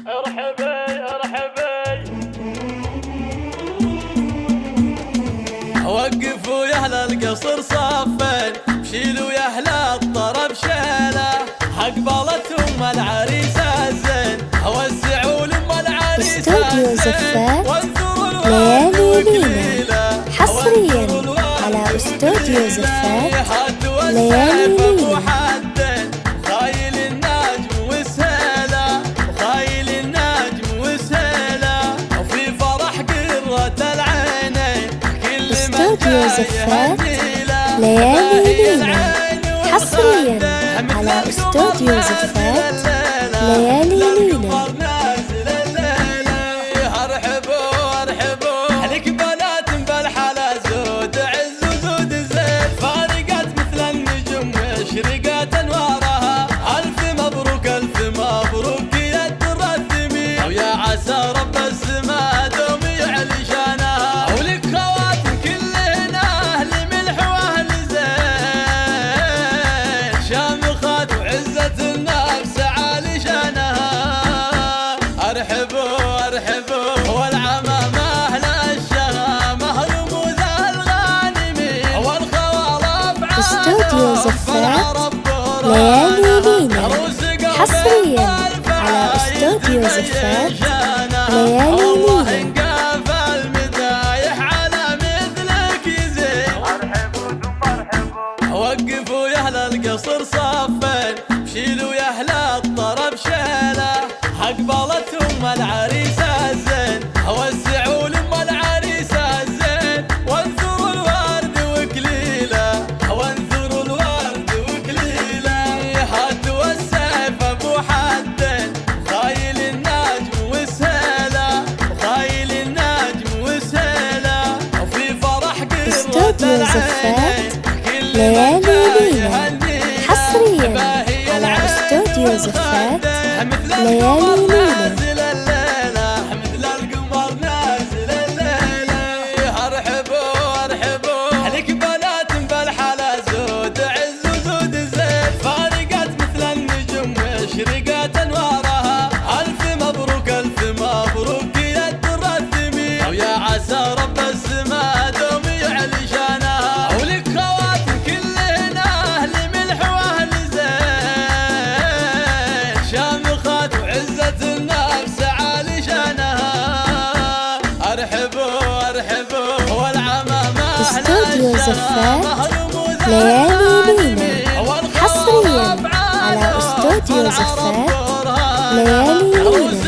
ارحبي ارحبي. وقفوا يا اهل القصر صفين، شيلوا يا اهل الطرب شيله، اقبلتهم العريس الزين، وسعوا لام العريس استوديو زفات ليالي ليلى، حصريا على استوديو زفات ليالي ليلى. خايل النجم وسهيله، وخايل النجم وسهيله، وفي فرح قرة العينين كل استوديو زفات ليالي ليلى، حصريا على استوديو زفات ليالي ليلى. ارحبوا ارحبوا عليك بنات بالحلا، زود عز وزود زين، فارقت مثل النجوم واشرقت انوارها، الف مبروك الف مبروك يا الدرة الثمين، ويا عسى رب السما دوم يعلي شانها، ولك خواتم كلهن اهل ملح واهل زين، شامخات وعزة النفس عالي شانها. ارحبوا ارحبوا والعمام اهل الشهامة، رموز الغانمين والخوالف استوديو زفات ليالي ليلى، حصريا على استوديو زفات ليالي ليلى. وقفوا يا اهل القصر صفين، شيلوا يا اهل الطرب شيله، اقبلتهم العريس الزين، وسعوا لام العريس الزين، وانثروا الورد وكليله، وانثروا الورد وكليله، هدوا السيف ابو حدين، خايل النجم وسهيله، وخايل النجم وسهيله، وفي فرح استوديو زفات ليالي ليلى، حصريا على استوديو زفات ليالي ليلى. مثل القمر نازل الليلة. ارحبوا ارحبوا عليك بنات بالحلا، زود عز وزود زين، فارقت مثل النجوم واشرقت انوارها، الف مبروك الف مبروك يا الدرة الثمين، ويا عسى رب السما دوم يعلي شانها، ولك خواتم كلهن اهل ملح واهل زين، شامخات وعزة النفس عالي شانها. ارحبوا ارحبوا والعمام استوديو زفات ليالي ليلى، حصريا على استوديو زفات ليالي ليلى.